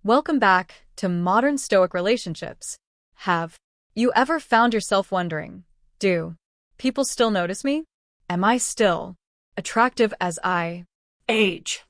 Welcome back to Modern Stoic Relationships. Have you ever found yourself wondering, do people still notice me? Am I still attractive as I age?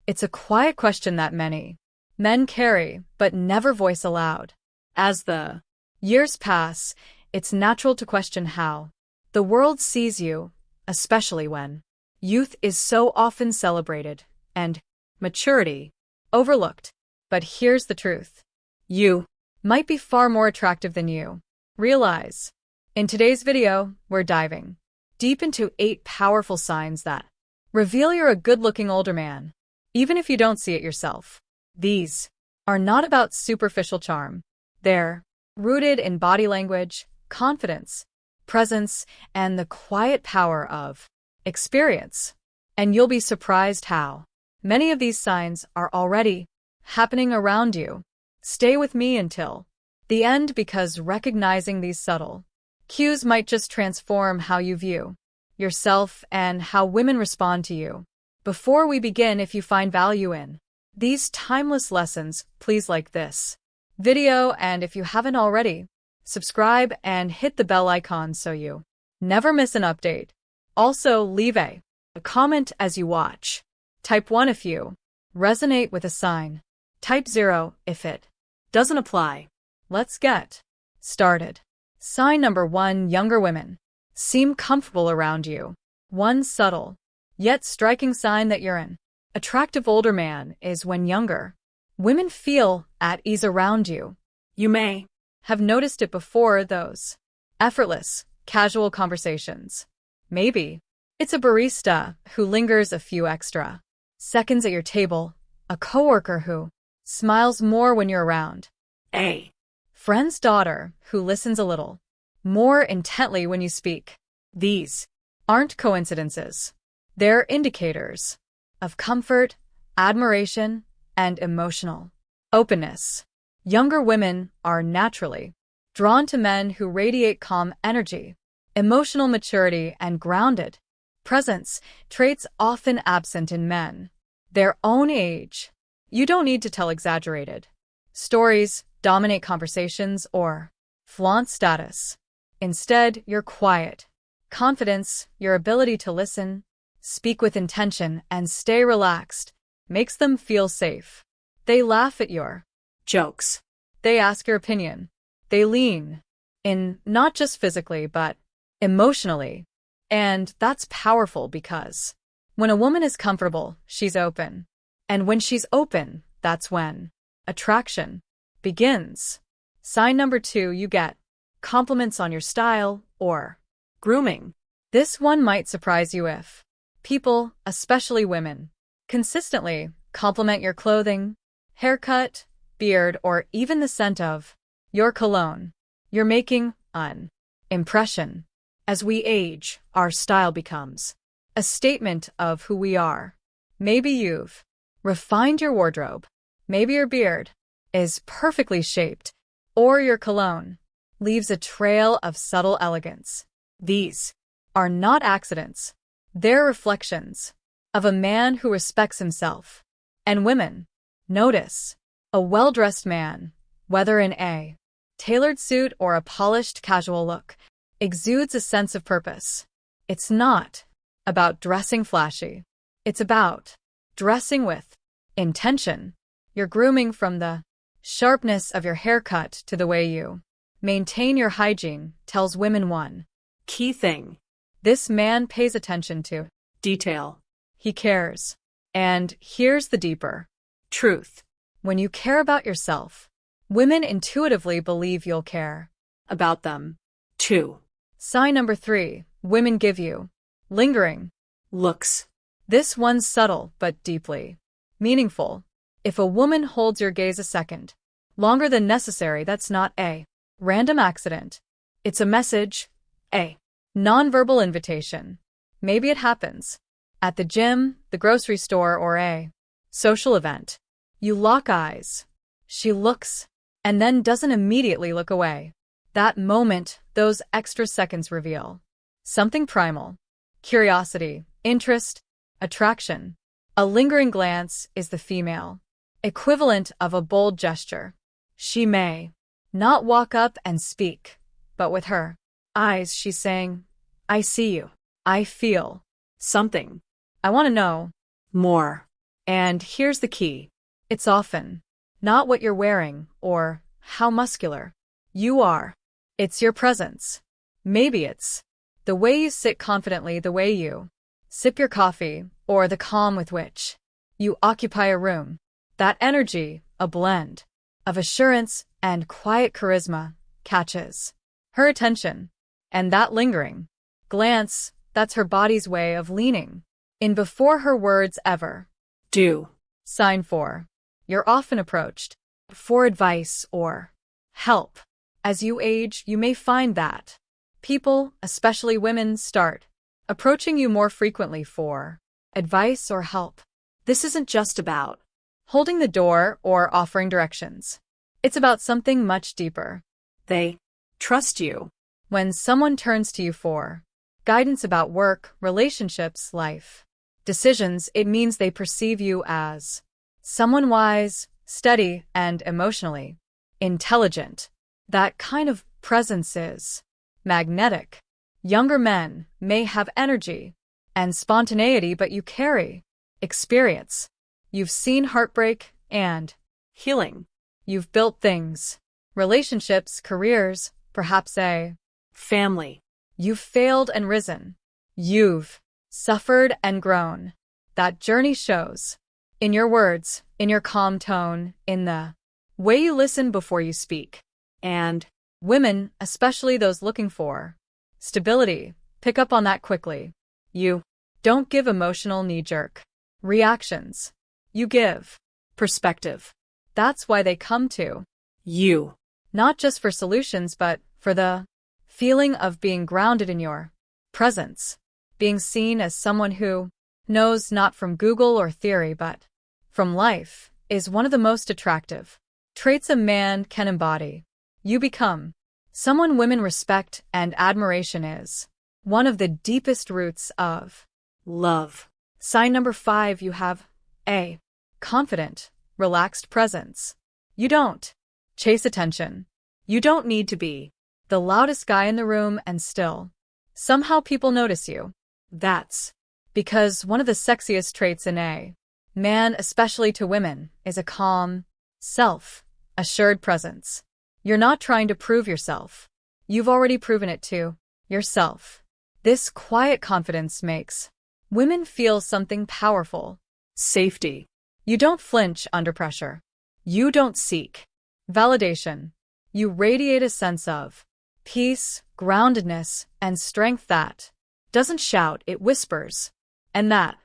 It's a quiet question that many men carry but never voice aloud. As the years pass, it's natural to question how the world sees you, especially when youth is so often celebrated and maturity overlooked. But here's the truth. You might be far more attractive than you realize. In today's video, we're diving deep into 8 powerful signs that reveal you're a good-looking older man, even if you don't see it yourself. These are not about superficial charm. They're rooted in body language, confidence, presence, and the quiet power of experience. And you'll be surprised how many of these signs are already happening around you. Stay with me until the end because recognizing these subtle cues might just transform how you view yourself and how women respond to you. Before we begin, if you find value in these timeless lessons, please like this video, and if you haven't already, subscribe and hit the bell icon so you never miss an update. Also, leave a comment as you watch. Type 1 if you resonate with a sign. Type 0 if it doesn't apply. Let's get started. Sign number 1. Younger women seem comfortable around you. One subtle, yet striking sign that you're an attractive older man is when younger women feel at ease around you. You may have noticed it before, those effortless, casual conversations. Maybe it's a barista who lingers a few extra seconds at your table, a coworker who smiles more when you're around, a friend's daughter who listens a little more intently when you speak. These aren't coincidences. They're indicators of comfort, admiration, and emotional openness. Younger women are naturally drawn to men who radiate calm energy, emotional maturity, and grounded presence, traits often absent in men their own age. You don't need to tell exaggerated stories, dominate conversations, or flaunt status. Instead, your quiet confidence, your ability to listen, speak with intention, and stay relaxed makes them feel safe. They laugh at your jokes. They ask your opinion. They lean in, not just physically, but emotionally. And that's powerful because when a woman is comfortable, she's open. And when she's open, that's when attraction begins. Sign number 2. You get compliments on your style or grooming. This one might surprise you if people, especially women, consistently compliment your clothing, haircut, beard, or even the scent of your cologne. You're making an impression. As we age, our style becomes a statement of who we are. Maybe you've refined your wardrobe. Maybe your beard is perfectly shaped, or your cologne leaves a trail of subtle elegance. These are not accidents. They're reflections of a man who respects himself. And women notice a well-dressed man, whether in a tailored suit or a polished casual look, exudes a sense of purpose. It's not about dressing flashy. It's about dressing with intention. You're grooming from the sharpness of your haircut to the way you maintain your hygiene tells women one key thing. This man pays attention to detail. He cares. And here's the deeper truth. When you care about yourself, women intuitively believe you'll care about them too. Sign number 3. Women give you lingering looks. This one's subtle but deeply meaningful. If a woman holds your gaze a second longer than necessary, that's not a random accident. It's a message, a nonverbal invitation. Maybe it happens at the gym, the grocery store, or a social event. You lock eyes. She looks and then doesn't immediately look away. That moment, those extra seconds reveal something primal: curiosity, interest, attraction. A lingering glance is the female equivalent of a bold gesture. She may not walk up and speak, but with her eyes she's saying, I see you. I feel something. I want to know more. And here's the key. It's often not what you're wearing or how muscular you are. It's your presence. Maybe it's the way you sit confidently, the way you sip your coffee, or the calm with which you occupy a room. That energy, a blend of assurance and quiet charisma, catches her attention. And that lingering glance, that's her body's way of leaning in before her words ever do. Sign 4. You're often approached for advice or help. As you age, you may find that people, especially women, start approaching you more frequently for advice or help. This isn't just about holding the door or offering directions. It's about something much deeper. They trust you. When someone turns to you for guidance about work, relationships, life decisions, it means they perceive you as someone wise, steady, and emotionally intelligent. That kind of presence is magnetic. Younger men may have energy and spontaneity, but you carry experience. You've seen heartbreak and healing. You've built things, relationships, careers, perhaps a family. You've failed and risen. You've suffered and grown. That journey shows in your words, in your calm tone, in the way you listen before you speak. And women, especially those looking for stability, pick up on that quickly. You don't give emotional knee-jerk reactions. You give perspective. That's why they come to you. Not just for solutions, but for the feeling of being grounded in your presence. Being seen as someone who knows not from Google or theory, but from life, is one of the most attractive traits a man can embody. You become someone women respect, and admiration is one of the deepest roots of love. Sign number 5, you have a confident, relaxed presence. You don't chase attention. You don't need to be the loudest guy in the room, and still somehow people notice you. That's because one of the sexiest traits in a man, especially to women, is a calm, self-assured presence. You're not trying to prove yourself. You've already proven it to yourself. This quiet confidence makes women feel something powerful. Safety. You don't flinch under pressure. You don't seek validation. You radiate a sense of peace, groundedness, and strength that doesn't shout, it whispers. And that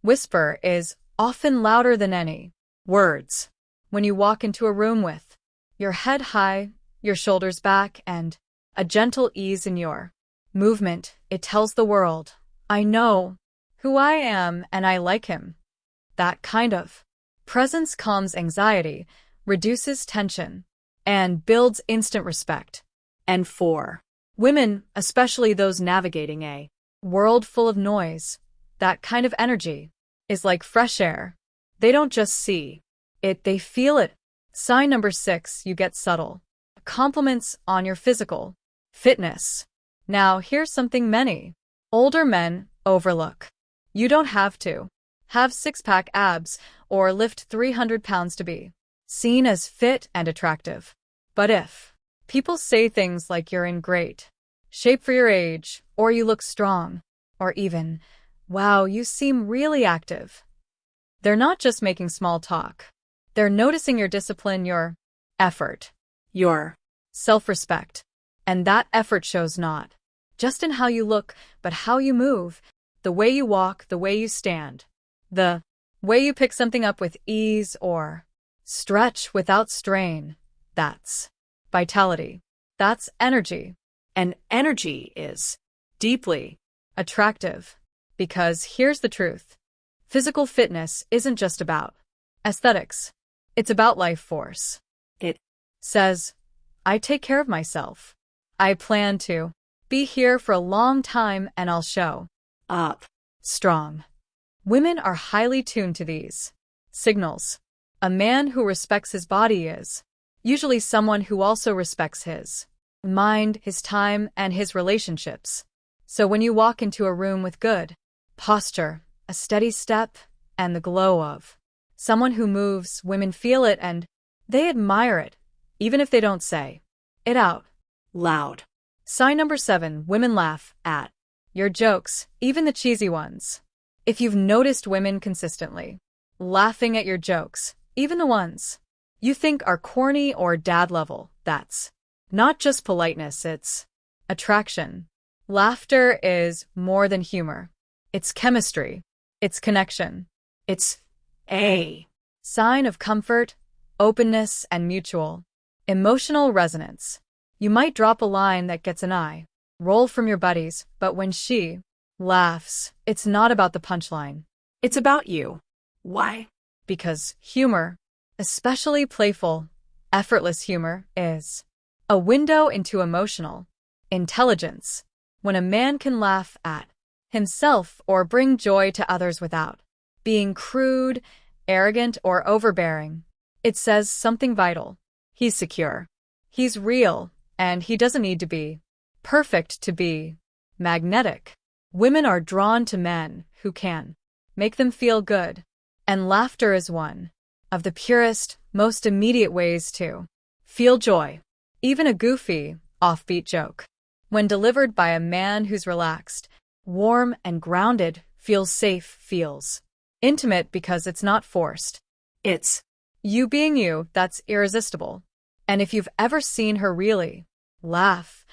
whisper is often louder than any words. When you walk into a room with your head high, your shoulders back, and a gentle ease in your movement, it tells the world, I know who I am and I like him. That kind of presence calms anxiety, reduces tension, and builds instant respect. And for women, especially those navigating a world full of noise, that kind of energy is like fresh air. They don't just see it, they feel it. Sign number 6, you get subtle compliments on your physical fitness. Now, here's something many older men overlook. You don't have to have six-pack abs or lift 300 pounds to be seen as fit and attractive. But if people say things like you're in great shape for your age, or you look strong, or even, wow, you seem really active, they're not just making small talk. They're noticing your discipline, your effort, your self-respect. And that effort shows not just in how you look, but how you move, the way you walk, the way you stand, the way you pick something up with ease or stretch without strain. That's vitality. That's energy. And energy is deeply attractive. Because here's the truth. Physical fitness isn't just about aesthetics. It's about life force. It says, I take care of myself. I plan to be here for a long time and I'll show up strong. Women are highly tuned to these signals. A man who respects his body is usually someone who also respects his mind, his time, and his relationships. So when you walk into a room with good posture, a steady step, and the glow of someone who moves, women feel it and they admire it, even if they don't say it out loud. Sign number 7, women laugh at your jokes, even the cheesy ones. If you've noticed women consistently laughing at your jokes, even the ones you think are corny or dad level, that's not just politeness, it's attraction. Laughter is more than humor. It's chemistry. It's connection. It's a sign of comfort, openness, and mutual emotional resonance. You might drop a line that gets an eye roll from your buddies, but when she laughs, it's not about the punchline. It's about you. Why? Because humor, especially playful, effortless humor, is a window into emotional intelligence. When a man can laugh at himself or bring joy to others without being crude, arrogant, or overbearing, it says something vital. He's secure. He's real, and he doesn't need to be perfect to be magnetic. Women are drawn to men who can make them feel good, and laughter is one of the purest, most immediate ways to feel joy. Even a goofy, offbeat joke, when delivered by a man who's relaxed, warm, and grounded, feels safe, feels intimate because it's not forced. It's you being you that's irresistible. And if you've ever seen her really laugh,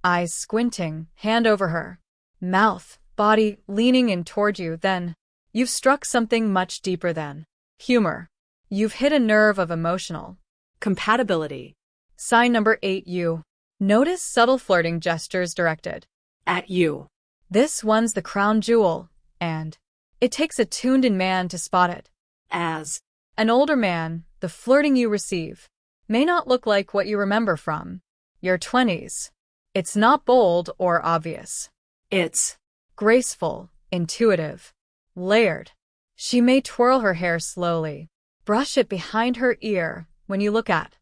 eyes squinting, hand over her mouth, body leaning in toward you, then you've struck something much deeper than humor. You've hit a nerve of emotional compatibility. Sign number 8, you notice subtle flirting gestures directed at you. This one's the crown jewel, and it takes a tuned-in man to spot it. As an older man, the flirting you receive may not look like what you remember from your 20s. It's not bold or obvious. It's graceful, intuitive, layered. She may twirl her hair slowly, brush it behind her ear when you look at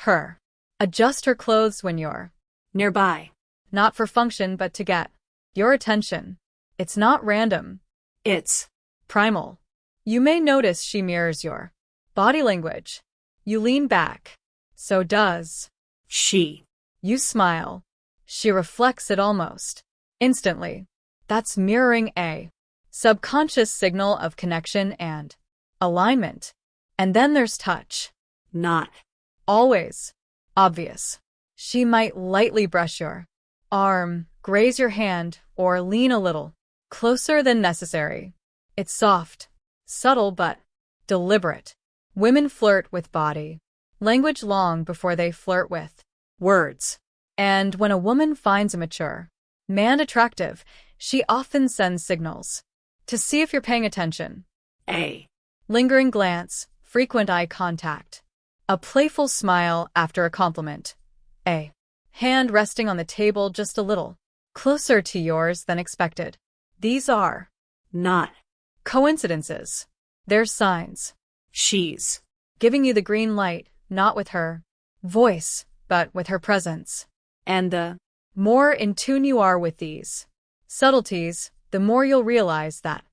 her, adjust her clothes when you're nearby, not for function but to get your attention. It's not random. It's primal. You may notice she mirrors your body language. You lean back. So does she. You smile. She reflects it almost instantly. That's mirroring, a subconscious signal of connection and alignment. And then there's touch. Not always obvious. She might lightly brush your arm, graze your hand, or lean a little closer than necessary. It's soft, subtle, but deliberate. Women flirt with body language long before they flirt with words. And when a woman finds a mature man attractive, she often sends signals to see if you're paying attention. A lingering glance, frequent eye contact, a playful smile after a compliment, a hand resting on the table just a little closer to yours than expected. These are not coincidences. They're signs. She's giving you the green light, not with her voice, but with her presence. And the more in tune you are with these subtleties, the more you'll realize that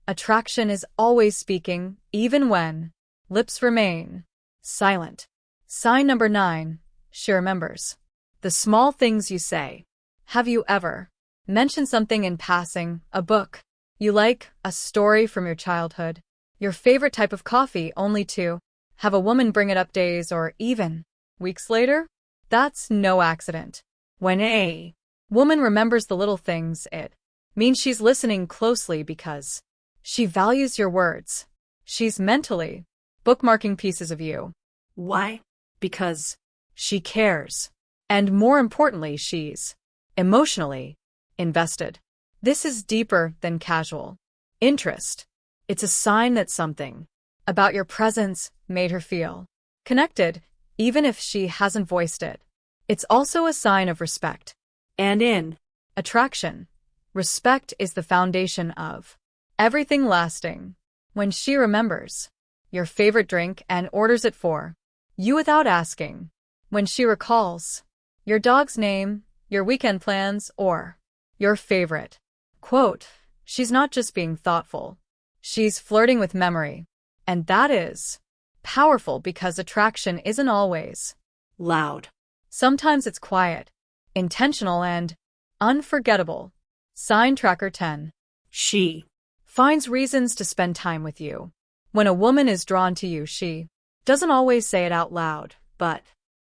attraction is always speaking, even when lips remain silent. Sign number 9, she remembers the small things you say. Have you ever mentioned something in passing, a book you like, a story from your childhood, your favorite type of coffee, only to have a woman bring it up days or even weeks later? That's no accident. When a woman remembers the little things, it means she's listening closely because she values your words. She's mentally bookmarking pieces of you. Why? Because she cares. And more importantly, she's emotionally invested. This is deeper than casual interest. It's a sign that something about your presence made her feel connected, even if she hasn't voiced it. It's also a sign of respect. And in attraction, respect is the foundation of everything lasting. When she remembers your favorite drink and orders it for you without asking. When she recalls your dog's name, your weekend plans, or your favorite quote, she's not just being thoughtful. She's flirting with memory. And that is powerful because attraction isn't always loud. Sometimes it's quiet, intentional, and unforgettable. Sign tracker 10. She Finds reasons to spend time with you. When a woman is drawn to you, she doesn't always say it out loud, but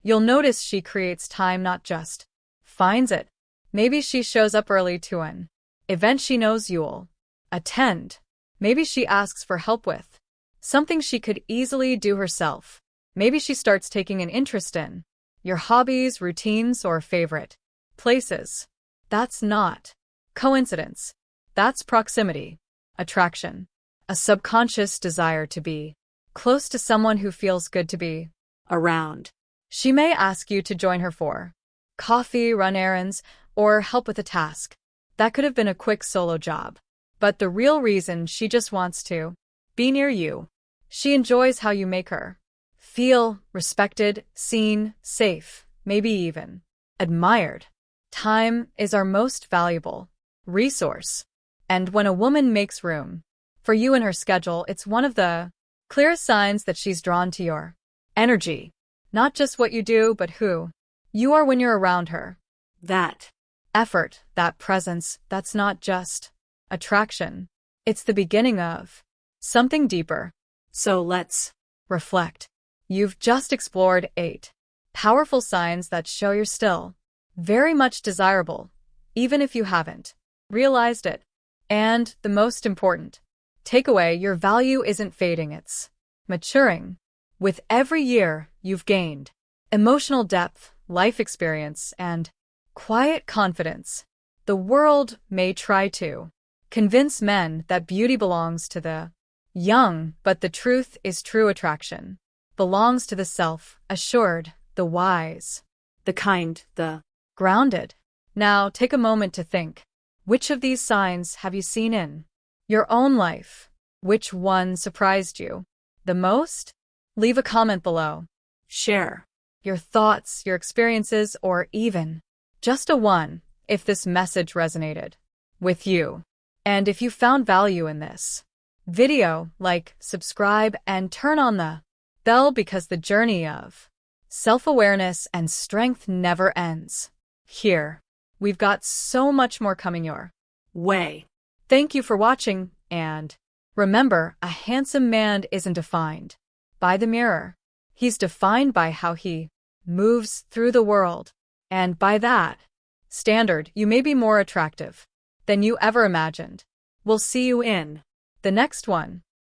you'll notice she creates time, not just finds it. Maybe she shows up early to an event she knows you'll attend. Maybe she asks for help with something she could easily do herself. Maybe she starts taking an interest in your hobbies, routines, or favorite places. That's not coincidence. That's proximity, attraction, a subconscious desire to be close to someone who feels good to be around. She may ask you to join her for coffee, run errands, or help with a task. That could have been a quick solo job. But the real reason, she just wants to be near you. She enjoys how you make her feel respected, seen, safe, maybe even admired. Time is our most valuable resource. And when a woman makes room for you in her schedule, it's one of the clearest signs that she's drawn to your energy. Not just what you do, but who you are when you're around her. That effort, that presence, that's not just attraction. It's the beginning of something deeper. So let's reflect. You've just explored 8 powerful signs that show you're still very much desirable, even if you haven't realized it. And the most important takeaway, your value isn't fading, it's maturing. With every year, you've gained emotional depth, life experience, and quiet confidence. The world may try to convince men that beauty belongs to the young, but the truth is true attraction belongs to the self-assured, the wise, the kind, the grounded. Now take a moment to think. Which of these signs have you seen in your own life? Which one surprised you the most? Leave a comment below. Share your thoughts, your experiences, or even just a one if this message resonated with you. And if you found value in this video, like, subscribe, and turn on the bell because the journey of self-awareness and strength never ends. Here, we've got so much more coming your way. Thank you for watching, and remember, a handsome man isn't defined by the mirror. He's defined by how he moves through the world. And by that standard, you may be more attractive than you ever imagined. We'll see you in the next one.